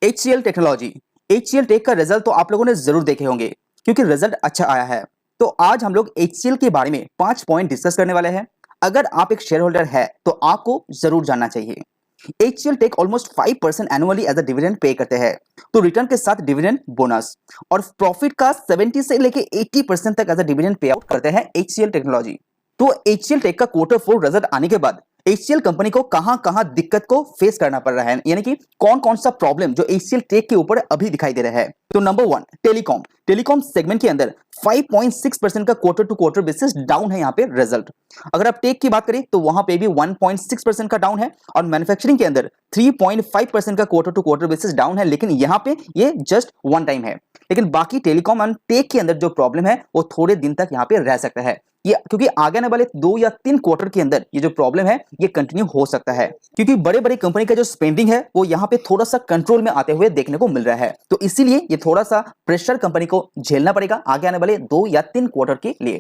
HCL technology, HCL tech का result तो आप लोगों ने जरूर देखे होंगे क्योंकि रिजल्ट अच्छा आया है। तो आज हम लोग HCL के बारे में 5 पॉइंट डिस्कस करने वाले हैं। अगर आप एक शेयर होल्डर है तो आपको जरूर जानना चाहिए। HCL tech almost 5% annually as a dividend pay करते हैं। तो रिटर्न के साथ डिविडेंड बोनस और प्रॉफिट का 70 से लेके 80% तक एज अ डिविडेंड पे आउट करते हैं HCL टेक्नोलॉजी। तो HCL टेक का Q4 रिजल्ट आने के बाद HCL कंपनी को कहां-कहां दिक्कत को फेस करना पड़ रहा है, यानी कि कौन-कौन सा प्रॉब्लम जो HCL टेक के ऊपर अभी दिखाई दे रहा है। तो नंबर 1 टेलीकॉम सेगमेंट के अंदर 5.6% का quarter to quarter basis down है यहाँ पे रिजल्ट। अगर आप टेक की बात करें तो वहां पे भी 1.6% का डाउन है और मैन्युफैक्चरिंग के अंदर 3.5% का quarter to quarter basis down है, लेकिन यहाँ पे ये जस्ट वन टाइम है। लेकिन बाकी टेलीकॉम एंड टेक के अंदर जो प्रॉब्लम है वो थोड़े दिन तक यहाँ पे रह सकता है, ये क्योंकि आगे आने वाले 2 या 3 क्वार्टर के अंदर ये जो प्रॉब्लम है ये कंटिन्यू हो सकता है, क्योंकि बड़े-बड़े कंपनी का जो स्पेंडिंग है वो यहाँ पे थोड़ा सा कंट्रोल में आते हुए देखने को मिल रहा है। तो इसीलिए ये थोड़ा सा प्रेशर कंपनी को झेलना पड़ेगा आगे आने वाले 2 या 3 क्वार्टर के लिए।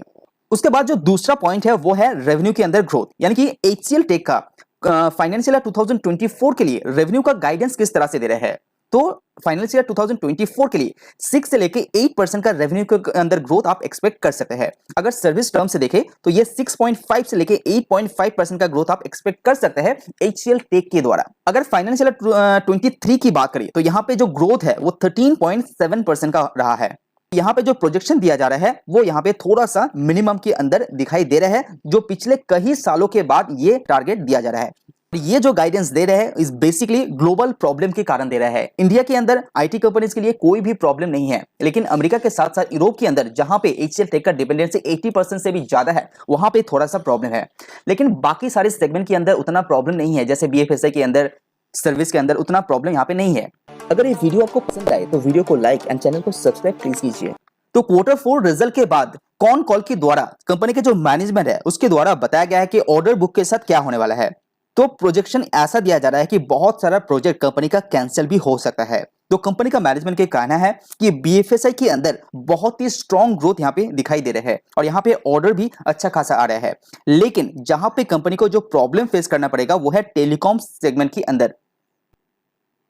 उसके बाद जो दूसरा पॉइंट है वो है रेवेन्यू के अंदर ग्रोथ, यानी कि HCL टेक का फाइनेंशियल 2024 के लिए रेवेन्यू का गाइडेंस किस तरह से दे रहे हैं। तो फाइनेंशियल 2024 के लिए 6 से लेके 8% का रेवेन्यू के अंदर ग्रोथ आप एक्सपेक्ट कर सकते हैं। अगर सर्विस टर्म से देखें तो ये 6.5 से लेके 8.5% का ग्रोथ आप एक्सपेक्ट कर सकते हैं HCL टेक के द्वारा। अगर फाइनेंशियल 23 की बात करें तो यहाँ पे जो ग्रोथ है वो 13.7% का रहा है। यहाँ पे जो प्रोजेक्शन दिया जा रहा है वो यहाँ पे थोड़ा सा मिनिमम के अंदर दिखाई दे रहा है, जो पिछले कई सालों के बाद ये टारगेट दिया जा रहा है। ये जो गाइडेंस दे रहे हैं इस बेसिकली ग्लोबल प्रॉब्लम के कारण दे रहा है। इंडिया के अंदर आईटी कंपनीज के लिए कोई भी प्रॉब्लम नहीं है, लेकिन अमेरिका के साथ साथ यूरोप के अंदर जहां पे HCL टेक का डिपेंडेंसी 80% से भी ज्यादा है वहां पे थोड़ा सा प्रॉब्लम है। लेकिन बाकी सारे सेगमेंट के अंदर उतना प्रॉब्लम नहीं है, जैसे BFSI के अंदर, सर्विस के अंदर उतना प्रॉब्लम यहाँ पे नहीं है। अगर ये वीडियो आपको पसंद आए तो वीडियो को लाइक एंड चैनल को सब्सक्राइब प्लीज कीजिए। तो Q4 रिजल्ट के बाद कॉल के द्वारा कंपनी के जो मैनेजमेंट है उसके द्वारा बताया गया है कि ऑर्डर बुक के साथ क्या होने वाला है। तो प्रोजेक्शन ऐसा दिया जा रहा है कि बहुत सारा प्रोजेक्ट कंपनी का कैंसिल भी हो सकता है। तो कंपनी का मैनेजमेंट के कहना है कि BFSI के अंदर बहुत ही स्ट्रॉन्ग ग्रोथ यहाँ पे दिखाई दे रहा है और यहाँ पे ऑर्डर भी अच्छा खासा आ रहा है, लेकिन जहां पे कंपनी को जो प्रॉब्लम फेस करना पड़ेगा वो है टेलीकॉम सेगमेंट के अंदर।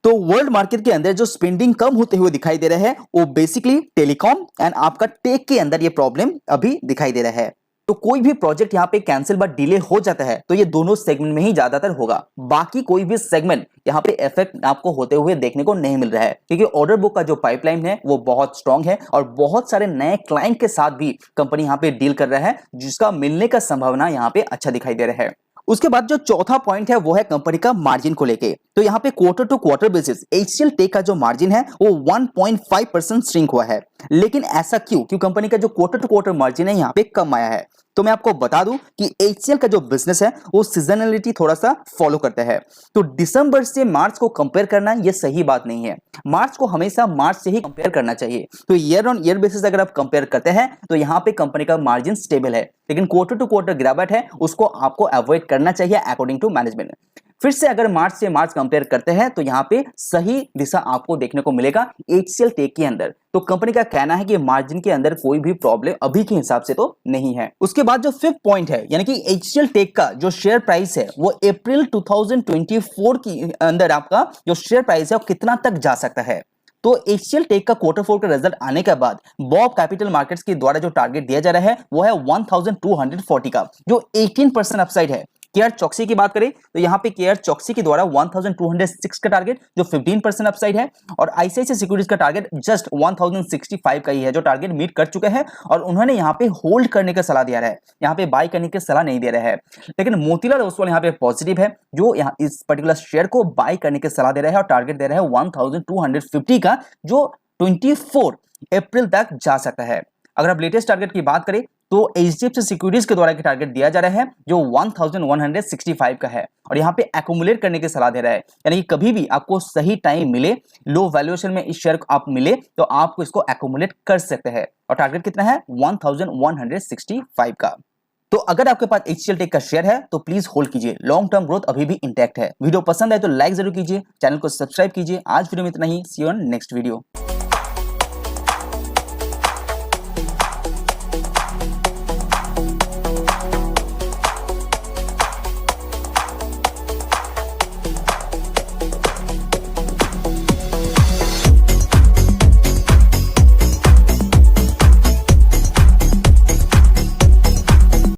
तो वर्ल्ड मार्केट के अंदर जो स्पेंडिंग कम होते हुए दिखाई दे रहा है वो बेसिकली टेलीकॉम एंड आपका टेक के अंदर ये प्रॉब्लम अभी दिखाई दे रहा है। तो कोई भी प्रोजेक्ट यहाँ पे कैंसिल बट डिले हो जाता है तो ये दोनों सेगमेंट में ही ज्यादातर होगा, बाकी कोई भी सेगमेंट यहाँ पे इफेक्ट आपको होते हुए देखने को नहीं मिल रहा है, क्योंकि ऑर्डर बुक का जो पाइपलाइन है वो बहुत स्ट्रांग है और बहुत सारे नए क्लाइंट के साथ भी कंपनी यहाँ पे डील कर रहा है, जिसका मिलने का संभावना यहाँ पे अच्छा दिखाई दे रहा है। उसके बाद जो चौथा पॉइंट है वो है कंपनी का मार्जिन को लेके। तो यहाँ पे quarter to quarter basis HCL tech का जो मार्जिन है वो 1.5% श्रिंक हुआ है। लेकिन ऐसा क्यों कंपनी का जो क्वार्टर टू क्वार्टर मार्जिन है यहाँ पे कम आया है। तो मैं आपको बता दूं कि HCL का जो बिजनेस है वो सीजनलिटी थोड़ा सा फॉलो करता है। तो दिसंबर से मार्च को कंपेयर करना ये सही बात नहीं है। मार्च को हमेशा मार्च से ही कंपेयर करना चाहिए। तो ईयर ऑन ईयर बेसिस अगर आप कंपेयर करते हैं तो यहाँ पे कंपनी का मार्जिन स्टेबल है, लेकिन क्वार्टर टू क्वार्टर गिरावट है उसको आपको अवॉइड करना चाहिए अकॉर्डिंग टू मैनेजमेंट। फिर से अगर मार्च से मार्च कंपेयर करते हैं तो यहाँ पे सही दिशा आपको देखने को मिलेगा HCL टेक के अंदर। तो कंपनी का कहना है कि मार्जिन के अंदर कोई भी प्रॉब्लम अभी के हिसाब से तो नहीं है। उसके बाद जो फिफ्थ पॉइंट है, यानी कि HCL टेक का जो शेयर प्राइस है वो अप्रैल 2024 की अंदर आपका जो शेयर प्राइस है वो कितना तक जा सकता है। तो HCL टेक का Q4 का रिजल्ट आने के बाद बॉब कैपिटल मार्केट्स के द्वारा जो टारगेट दिया जा रहा है वो है 1240 का, जो 18% अपसाइड है। केआर चौकसी की बात करें तो यहाँ पे केआर चौकसी के द्वारा 1206 का टारगेट जो 15% अपसाइड है, और ICICI सिक्योरिटीज का टारगेट जस्ट 1065 का ही है जो टारगेट मीट कर चुके हैं, और उन्होंने यहाँ पे होल्ड करने का सलाह दिया है, यहाँ पे बाय करने की सलाह नहीं दे रहा है। लेकिन मोतीलाल ओसवाल यहाँ पे पॉजिटिव है जो यहाँ इस पर्टिकुलर शेयर को बाय करने की सलाह दे रहा है और टारगेट दे रहा है 1250 का, जो 24 अप्रैल तक जा सकता है। अगर आप लेटेस्ट टारगेट की बात करें तो HDFC सिक्योरिटीज के द्वारा टारगेट दिया जा रहा है जो 1165 का है, और यहाँ पे एक्यूमुलेट करने की सलाह दे रहा है, यानी कि कभी भी आपको सही टाइम मिले, लो वैल्यूएशन में इस शेयर को आप मिले तो आपको इसको एक्यूमुलेट कर सकते हैं, और टारगेट कितना है 1165 का। तो अगर आपके पास HCL टेक का शेयर है तो प्लीज होल्ड कीजिए, लॉन्ग टर्म ग्रोथ अभी भी इंटैक्ट है। वीडियो पसंद आए तो लाइक जरूर कीजिए, चैनल को सब्सक्राइब कीजिए। आज वीडियो में इतना ही, सी यू ऑन नेक्स्ट वीडियो।